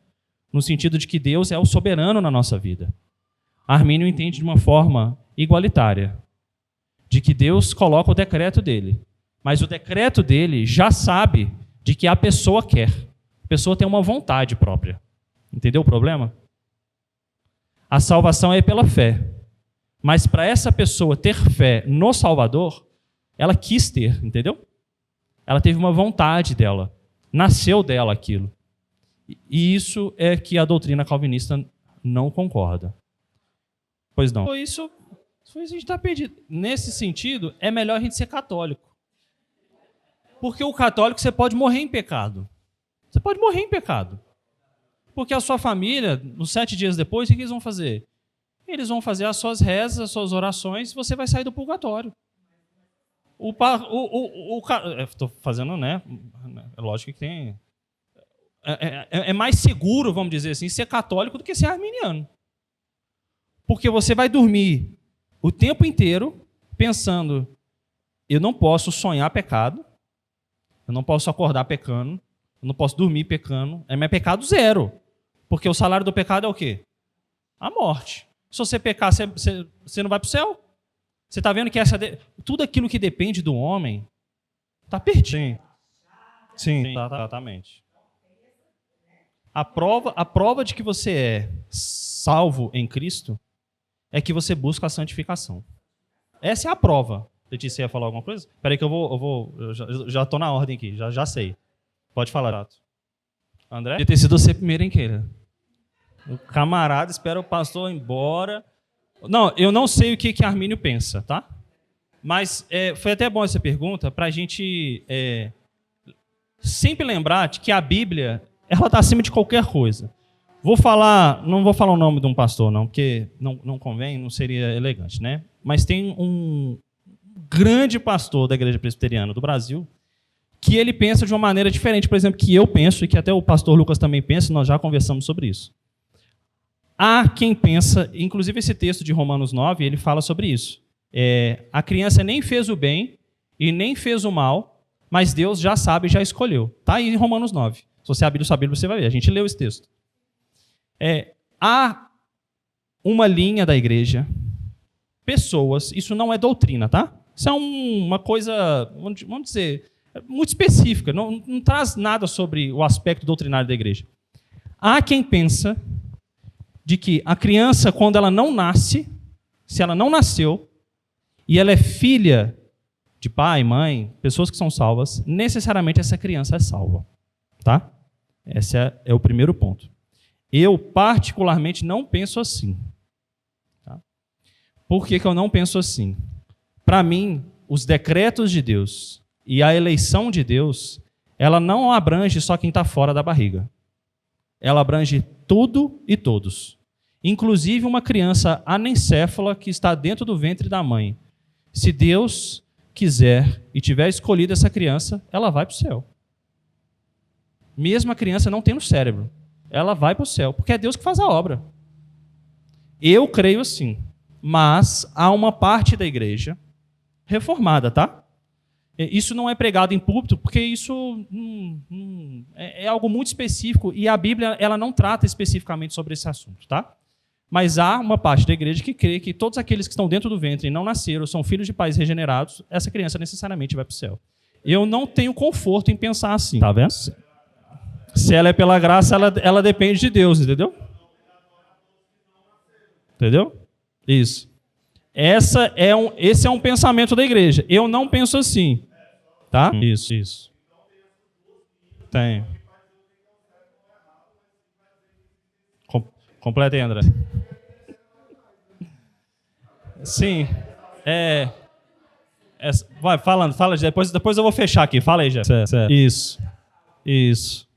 Speaker 1: No sentido de que Deus é o soberano na nossa vida. Armínio entende de uma forma igualitária, de que Deus coloca o decreto dele, mas o decreto dele já sabe de que a pessoa quer. A pessoa tem uma vontade própria. Entendeu o problema? A salvação é pela fé. Mas para essa pessoa ter fé no Salvador, ela quis ter, entendeu? Ela teve uma vontade dela. Nasceu dela aquilo. E isso é que a doutrina calvinista não concorda. Pois não. Isso a gente está perdido. Nesse sentido, é melhor a gente ser católico. Porque o católico você pode morrer em pecado. Você pode morrer em pecado. Porque a sua família, nos 7 dias depois, o que eles vão fazer? Eles vão fazer as suas rezas, as suas orações, e você vai sair do purgatório. Estou fazendo, né? É lógico que tem... É mais seguro, vamos dizer assim, ser católico do que ser arminiano. Porque você vai dormir o tempo inteiro pensando, eu não posso sonhar pecado, eu não posso acordar pecando, eu não posso dormir pecando, é meu pecado zero. Porque o salário do pecado é o quê? A morte. Se você pecar, você não vai para o céu? Você está vendo que tudo aquilo que depende do homem está perdido. Sim, exatamente. A prova de que você é salvo em Cristo é que você busca a santificação. Essa é a prova. Letícia, ia falar alguma coisa? Espera aí que eu já estou na ordem aqui, já sei. Pode falar. André? Podia ter sido você primeiro, hein, Keila? O camarada espera o pastor ir embora. Não, eu não sei o que Armínio pensa, tá? Mas foi até bom essa pergunta para a gente sempre lembrar de que a Bíblia ela está acima de qualquer coisa. Não vou falar o nome de um pastor, não, porque não convém, não seria elegante, né? Mas tem um grande pastor da Igreja Presbiteriana do Brasil que ele pensa de uma maneira diferente, por exemplo, que eu penso e que até o pastor Lucas também pensa, nós já conversamos sobre isso. Há quem pensa, inclusive esse texto de Romanos 9, ele fala sobre isso. A criança nem fez o bem e nem fez o mal, mas Deus já sabe e já escolheu. Está aí em Romanos 9. Se você abrir sua Bíblia, você vai ver. A gente leu esse texto. Há uma linha da igreja, pessoas, isso não é doutrina, tá? Isso é uma coisa, vamos dizer, muito específica, não traz nada sobre o aspecto doutrinário da igreja. Há quem pensa de que a criança, quando ela não nasce, se ela não nasceu, e ela é filha de pai, mãe, pessoas que são salvas, necessariamente essa criança é salva. Tá? Esse é o primeiro ponto. Eu, particularmente, não penso assim. Tá? Por que eu não penso assim? Para mim, os decretos de Deus e a eleição de Deus, ela não abrange só quem está fora da barriga. Ela abrange tudo e todos. Inclusive uma criança anencéfala que está dentro do ventre da mãe. Se Deus quiser e tiver escolhido essa criança, ela vai para o céu. Mesmo a criança não tendo cérebro, ela vai para o céu, porque é Deus que faz a obra. Eu creio assim, mas há uma parte da igreja reformada, tá? Isso não é pregado em púlpito, porque isso é algo muito específico e a Bíblia ela não trata especificamente sobre esse assunto, tá? Mas há uma parte da igreja que crê que todos aqueles que estão dentro do ventre e não nasceram, são filhos de pais regenerados, essa criança necessariamente vai para o céu. Eu não tenho conforto em pensar assim, tá vendo? Se ela é pela graça, ela depende de Deus, entendeu? Entendeu? Isso. Esse é um pensamento da igreja. Eu não penso assim. Tá? Isso. Tem. Completa aí, André. Sim. Vai, fala, depois eu vou fechar aqui. Fala aí, Jé. Isso.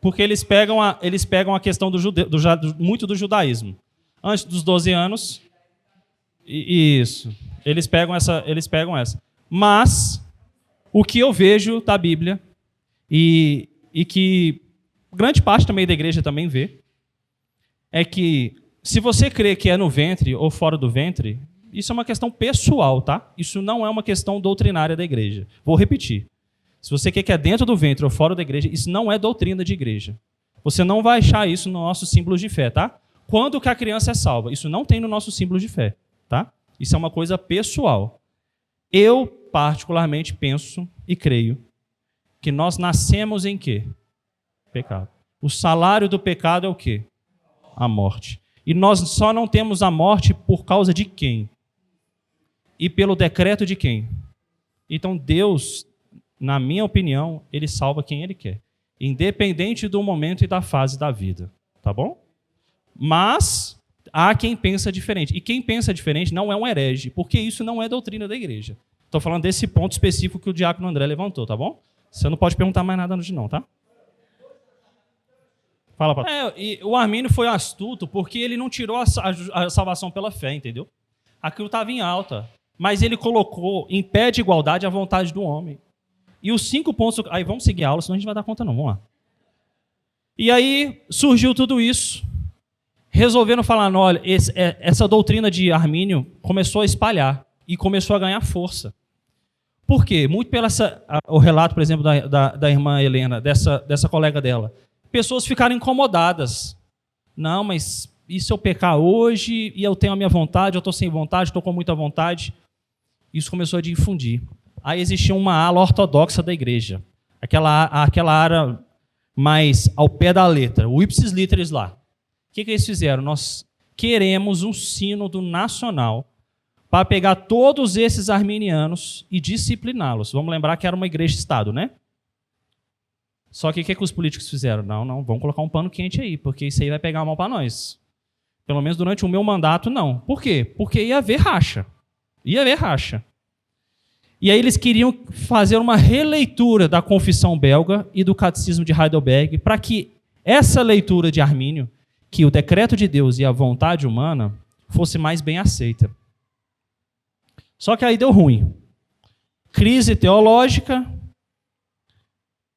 Speaker 1: Porque eles pegam a questão muito do judaísmo. Antes dos 12 anos, Isso. Eles pegam essa. Mas o que eu vejo da Bíblia, e que grande parte também da igreja também vê, é que se você crê que é no ventre ou fora do ventre, isso é uma questão pessoal, tá? Isso não é uma questão doutrinária da igreja. Vou repetir. Se você quer que é dentro do ventre ou fora da igreja, isso não é doutrina de igreja. Você não vai achar isso no nosso símbolo de fé, tá? Quando que a criança é salva? Isso não tem no nosso símbolo de fé, tá? Isso é uma coisa pessoal. Eu, particularmente, penso e creio que nós nascemos em quê? Pecado. O salário do pecado é o quê? A morte. E nós só não temos a morte por causa de quem? E pelo decreto de quem? Então Deus, na minha opinião, ele salva quem ele quer, independente do momento e da fase da vida, tá bom? Mas há quem pensa diferente. E quem pensa diferente não é um herege, porque isso não é doutrina da igreja. Estou falando desse ponto específico que o diácono André levantou, tá bom? Você não pode perguntar mais nada hoje não, tá? Fala, pastor. E o Armínio foi astuto porque ele não tirou a salvação pela fé, entendeu? Aquilo estava em alta. Mas ele colocou em pé de igualdade a vontade do homem. E os 5 pontos... Aí vamos seguir a aula, senão a gente vai dar conta não. Vamos lá. E aí surgiu tudo isso. Resolveram falar, olha, essa doutrina de Armínio começou a espalhar e começou a ganhar força. Por quê? Muito pelo o relato, por exemplo, da irmã Helena, dessa colega dela. Pessoas ficaram incomodadas. Não, mas e se eu pecar hoje e eu tenho a minha vontade, eu estou sem vontade, estou com muita vontade? Isso começou a difundir. Aí existia uma ala ortodoxa da igreja. Aquela área mais ao pé da letra, o ipsis literis lá. O que eles fizeram? Nós queremos um sínodo nacional para pegar todos esses arminianos e discipliná-los. Vamos lembrar que era uma igreja-estado, né? Só que o que os políticos fizeram? Não, vamos colocar um pano quente aí, porque isso aí vai pegar mal para nós. Pelo menos durante o meu mandato, não. Por quê? Porque ia haver racha. Ia haver racha. E aí eles queriam fazer uma releitura da Confissão Belga e do Catecismo de Heidelberg para que essa leitura de Armínio, que o decreto de Deus e a vontade humana, fosse mais bem aceita. Só que aí deu ruim. Crise teológica,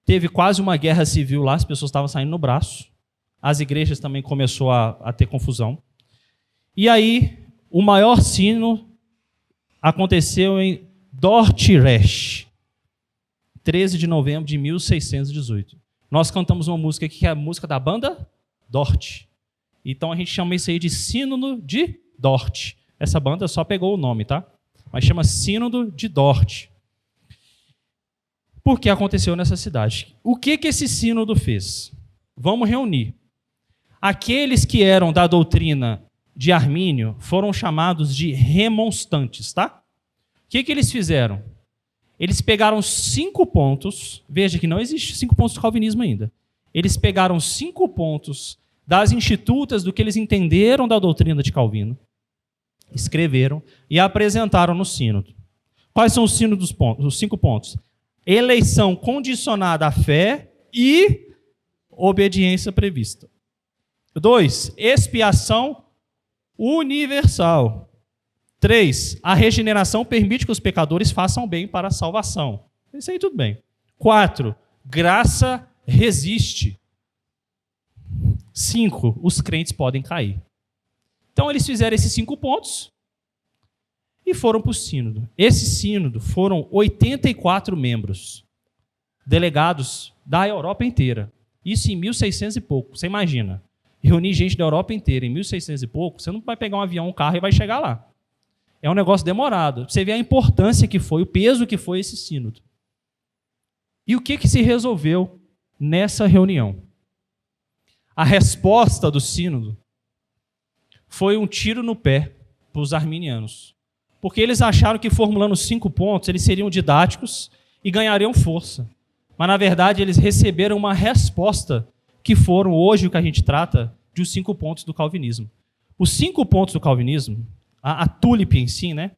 Speaker 1: teve quase uma guerra civil lá, as pessoas estavam saindo no braço, as igrejas também começaram a ter confusão. E aí, o maior sino aconteceu em Dordrecht, 13 de novembro de 1618. Nós cantamos uma música aqui, que é a música da banda Dort. Então a gente chama isso aí de Sínodo de Dort. Essa banda só pegou o nome, tá? Mas chama Sínodo de Dort. Por que aconteceu nessa cidade? O que esse sínodo fez? Vamos reunir. Aqueles que eram da doutrina de Armínio foram chamados de remonstrantes, tá? O que eles fizeram? Eles pegaram 5 pontos, veja que não existe 5 pontos do calvinismo ainda. Eles pegaram 5 pontos das institutas do que eles entenderam da doutrina de Calvino, escreveram e apresentaram no sínodo. Quais são os 5 pontos? Eleição condicionada à fé e obediência prevista. 2, expiação universal. 3, a regeneração permite que os pecadores façam bem para a salvação. Isso aí tudo bem. 4, graça resiste. 5, os crentes podem cair. Então eles fizeram esses 5 pontos e foram para o sínodo. Esse sínodo foram 84 membros, delegados da Europa inteira. Isso em 1600 e pouco, você imagina. Reunir gente da Europa inteira em 1600 e pouco, você não vai pegar um avião, um carro e vai chegar lá. É um negócio demorado. Você vê a importância que foi, o peso que foi esse sínodo. E o que se resolveu nessa reunião? A resposta do sínodo foi um tiro no pé para os arminianos. Porque eles acharam que formulando 5 pontos, eles seriam didáticos e ganhariam força. Mas, na verdade, eles receberam uma resposta que foram, hoje, o que a gente trata de os 5 pontos do calvinismo. Os 5 pontos do calvinismo, a tulip em si, né?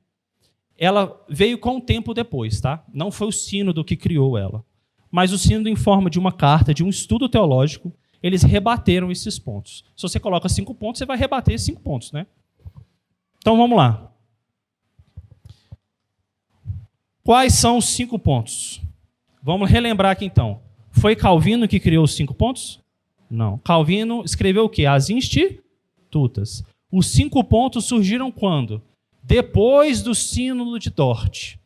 Speaker 1: Ela veio com um tempo depois, tá? Não foi o sínodo que criou ela. Mas o sínodo, em forma de uma carta, de um estudo teológico, eles rebateram esses pontos. Se você coloca 5 pontos, você vai rebater esses 5 pontos, né? Então, vamos lá. Quais são os 5 pontos? Vamos relembrar aqui então. Foi Calvino que criou os 5 pontos? Não. Calvino escreveu o quê? As Institutas. Os 5 pontos surgiram quando? Depois do Sínodo de Dort.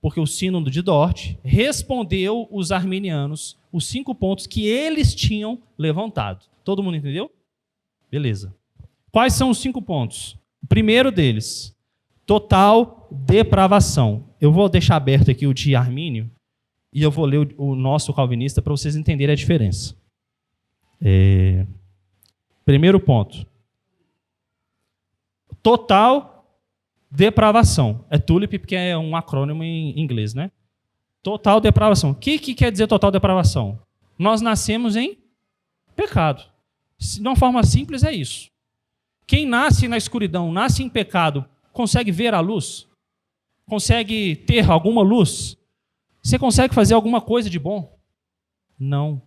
Speaker 1: Porque o Sínodo de Dort respondeu os arminianos os 5 pontos que eles tinham levantado. Todo mundo entendeu? Beleza. Quais são os 5 pontos? O primeiro deles, total depravação. Eu vou deixar aberto aqui o de Armínio e eu vou ler o nosso calvinista para vocês entenderem a diferença. Primeiro ponto. Total depravação. É TULIP porque é um acrônimo em inglês, né? Total depravação. O que quer dizer total depravação? Nós nascemos em pecado. De uma forma simples é isso. Quem nasce na escuridão, nasce em pecado, consegue ver a luz? Consegue ter alguma luz? Você consegue fazer alguma coisa de bom? Não.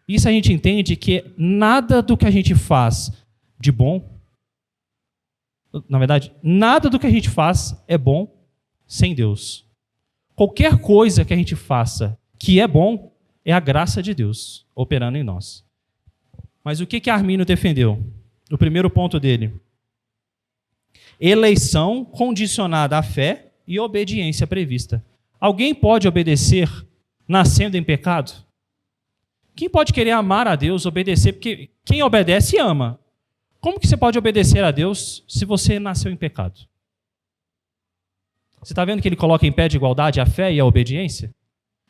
Speaker 1: Isso a gente entende que nada do que a gente faz de bom, na verdade, nada do que a gente faz é bom sem Deus. Qualquer coisa que a gente faça que é bom é a graça de Deus operando em nós. Mas o que Armínio defendeu? O primeiro ponto dele. Eleição condicionada à fé e obediência prevista. Alguém pode obedecer nascendo em pecado? Quem pode querer amar a Deus, obedecer? Porque quem obedece ama. Como que você pode obedecer a Deus se você nasceu em pecado? Você está vendo que ele coloca em pé de igualdade a fé e a obediência?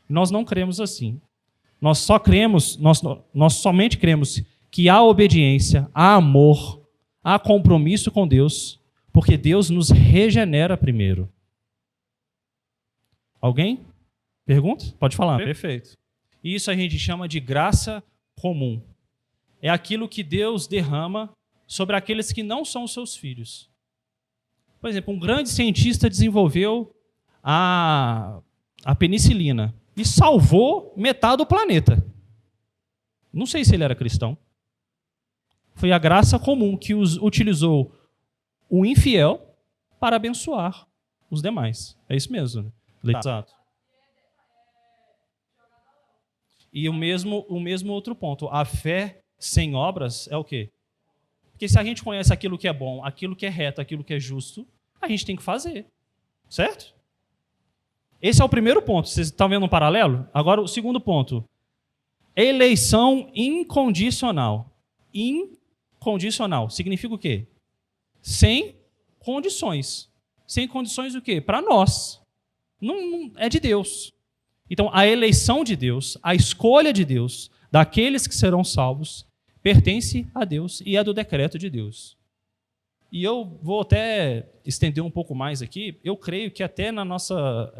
Speaker 1: Nós não cremos assim. Nós somente cremos que há obediência, há amor, há compromisso com Deus, porque Deus nos regenera primeiro. Alguém? Pergunta? Pode falar. Perfeito. Isso a gente chama de graça comum. É aquilo que Deus derrama sobre aqueles que não são seus filhos. Por exemplo, um grande cientista desenvolveu a penicilina e salvou metade do planeta. Não sei se ele era cristão. Foi a graça comum que utilizou o infiel para abençoar os demais. É isso mesmo. Tá. Exato. E o mesmo outro ponto. A fé sem obras é o quê? Porque se a gente conhece aquilo que é bom, aquilo que é reto, aquilo que é justo, a gente tem que fazer. Certo? Esse é o primeiro ponto. Vocês estão vendo um paralelo? Agora, o segundo ponto. Eleição incondicional. Incondicional. Significa o quê? Sem condições. Sem condições o quê? Para nós. Não é de Deus. Então, a eleição de Deus, a escolha de Deus, daqueles que serão salvos, pertence a Deus e é do decreto de Deus. E eu vou até estender um pouco mais aqui. Eu creio que até na nossa...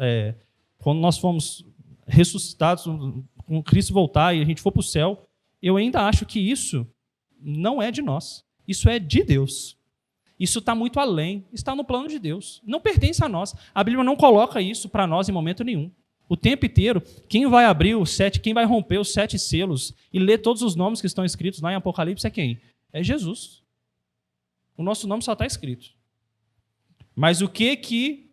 Speaker 1: quando nós fomos ressuscitados, quando Cristo voltar e a gente for para o céu, eu ainda acho que isso não é de nós. Isso é de Deus. Isso está muito além. Está no plano de Deus. Não pertence a nós. A Bíblia não coloca isso para nós em momento nenhum. O tempo inteiro, quem vai abrir quem vai romper os 7 selos e ler todos os nomes que estão escritos lá em Apocalipse é quem? É Jesus. O nosso nome só está escrito. Mas o que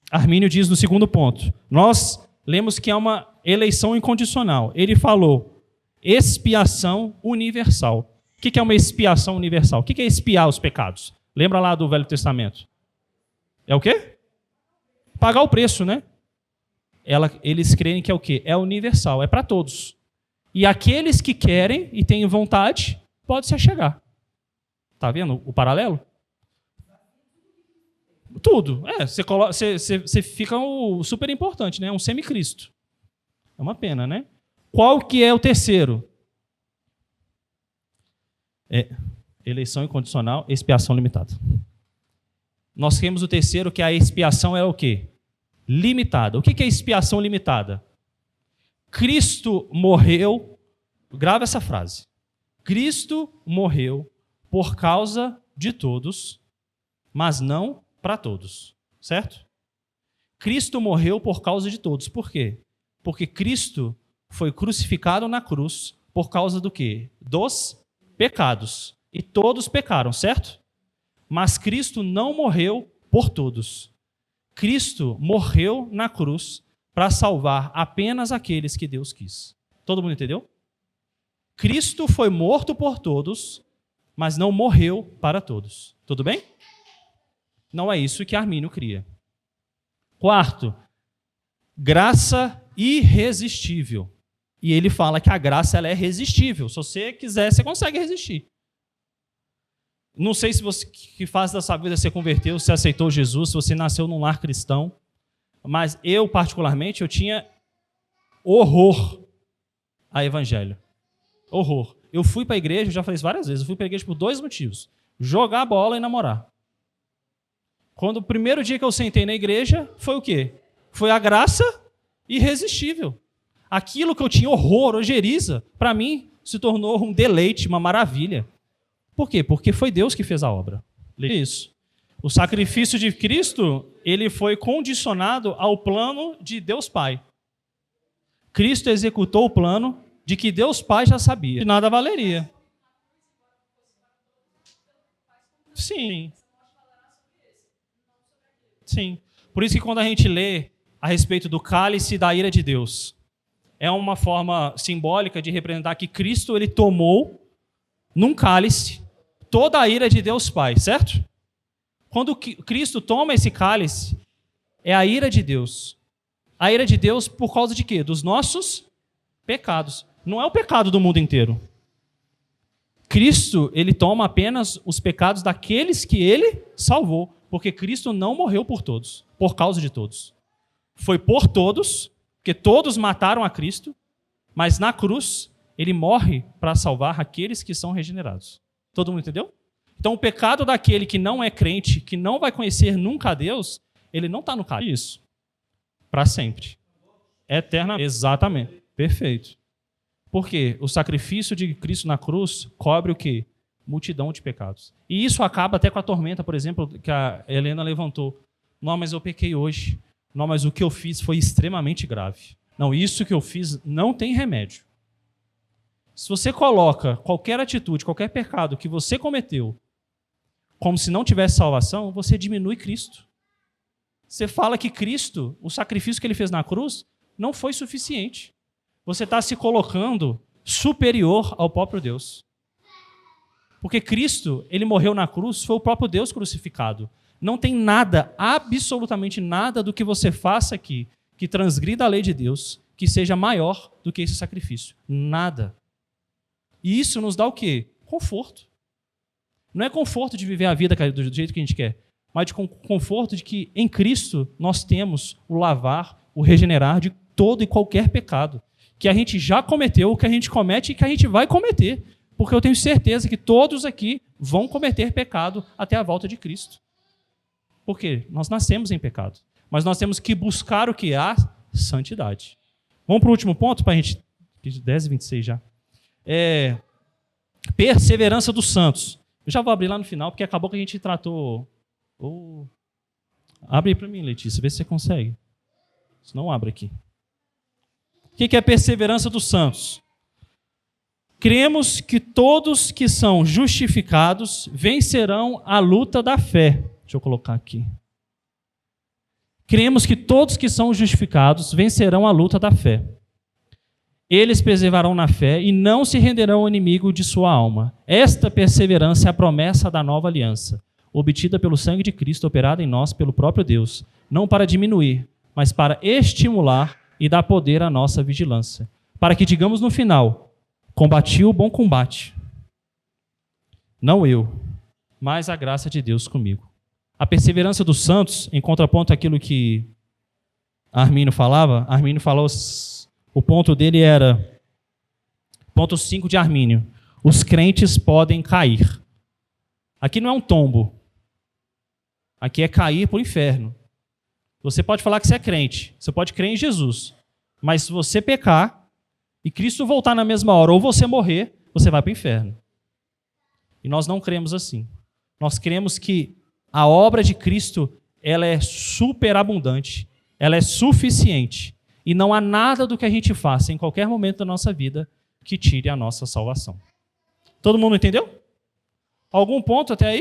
Speaker 1: Armínio diz no segundo ponto? Nós lemos que é uma eleição incondicional. Ele falou expiação universal. O que é uma expiação universal? O que é expiar os pecados? Lembra lá do Velho Testamento? É o quê? Pagar o preço, né? Eles creem que é o quê? É universal, é para todos. E aqueles que querem e têm vontade, pode se achegar. Está vendo o paralelo? Tudo. Você fica super importante, né? Um semicristo. É uma pena, né? Qual que é o terceiro? Eleição incondicional, expiação limitada. Nós temos o terceiro, que a expiação é o quê? Limitada. O que é expiação limitada? Cristo morreu, grava essa frase. Cristo morreu por causa de todos, mas não para todos. Certo? Cristo morreu por causa de todos. Por quê? Porque Cristo foi crucificado na cruz por causa do quê? Dos pecados. E todos pecaram, certo? Mas Cristo não morreu por todos. Cristo morreu na cruz para salvar apenas aqueles que Deus quis. Todo mundo entendeu? Cristo foi morto por todos, mas não morreu para todos. Tudo bem? Não é isso que Armínio cria. Quarto, graça irresistível. E ele fala que a graça ela é resistível. Se você quiser, você consegue resistir. Não sei se você, que fase da sua vida você converteu, se aceitou Jesus, se você nasceu num lar cristão, mas eu, particularmente, eu tinha horror a evangelho. Horror. Eu fui para a igreja, eu já falei isso várias vezes, eu fui para a igreja por 2 motivos. Jogar bola e namorar. Quando o primeiro dia que eu sentei na igreja, foi o quê? Foi a graça irresistível. Aquilo que eu tinha horror, ojeriza, para mim se tornou um deleite, uma maravilha. Por quê? Porque foi Deus que fez a obra. Isso. O sacrifício de Cristo, ele foi condicionado ao plano de Deus Pai. Cristo executou o plano de que Deus Pai já sabia. De nada valeria. Sim. Sim. Por isso que quando a gente lê a respeito do cálice da ira de Deus, é uma forma simbólica de representar que Cristo ele tomou num cálice toda a ira de Deus Pai, certo? Quando Cristo toma esse cálice, é a ira de Deus. A ira de Deus por causa de quê? Dos nossos pecados. Não é o pecado do mundo inteiro. Cristo, ele toma apenas os pecados daqueles que ele salvou, porque Cristo não morreu por todos, por causa de todos. Foi por todos, porque todos mataram a Cristo, mas na cruz ele morre para salvar aqueles que são regenerados. Todo mundo entendeu? Então o pecado daquele que não é crente, que não vai conhecer nunca a Deus, ele não está no cálice. Isso. Para sempre. Eternamente. Exatamente. Perfeito. Porque o sacrifício de Cristo na cruz cobre o quê? Multidão de pecados. E isso acaba até com a tormenta, por exemplo, que a Helena levantou. Não, mas eu pequei hoje. Não, mas o que eu fiz foi extremamente grave. Não, isso que eu fiz não tem remédio. Se você coloca qualquer atitude, qualquer pecado que você cometeu como se não tivesse salvação, você diminui Cristo. Você fala que Cristo, o sacrifício que ele fez na cruz, não foi suficiente. Você está se colocando superior ao próprio Deus. Porque Cristo, ele morreu na cruz, foi o próprio Deus crucificado. Não tem nada, absolutamente nada do que você faça aqui, que transgrida a lei de Deus, que seja maior do que esse sacrifício. Nada. E isso nos dá o quê? Conforto. Não é conforto de viver a vida do jeito que a gente quer, mas de conforto de que em Cristo nós temos o lavar, o regenerar de todo e qualquer pecado que a gente já cometeu, que a gente comete e que a gente vai cometer. Porque eu tenho certeza que todos aqui vão cometer pecado até a volta de Cristo. Por quê? Nós nascemos em pecado. Mas nós temos que buscar o que? A santidade. Vamos para o último ponto, para a gente... 10h26 já. Perseverança dos santos. Eu já vou abrir lá no final, porque acabou que a gente tratou... Abre aí para mim, Letícia, vê se você consegue. Se não, abre aqui. O que é a perseverança dos santos? Cremos que todos que são justificados vencerão a luta da fé. Deixa eu colocar aqui. Cremos que todos que são justificados vencerão a luta da fé. Eles perseverarão na fé e não se renderão ao inimigo de sua alma. Esta perseverança é a promessa da nova aliança, obtida pelo sangue de Cristo, operada em nós pelo próprio Deus, não para diminuir, mas para estimular e dar poder à nossa vigilância, para que digamos no final: combati o bom combate. Não eu, mas a graça de Deus comigo. A perseverança dos santos, em contraponto àquilo que Armínio falava, Armínio falou, o ponto dele era, ponto 5 de Armínio: os crentes podem cair. Aqui não é um tombo, aqui é cair para o inferno. Você pode falar que você é crente, você pode crer em Jesus, mas se você pecar e Cristo voltar na mesma hora ou você morrer, você vai para o inferno. E nós não cremos assim. Nós cremos que a obra de Cristo, ela é superabundante, ela é suficiente, e não há nada do que a gente faça em qualquer momento da nossa vida que tire a nossa salvação. Todo mundo entendeu? Algum ponto até aí?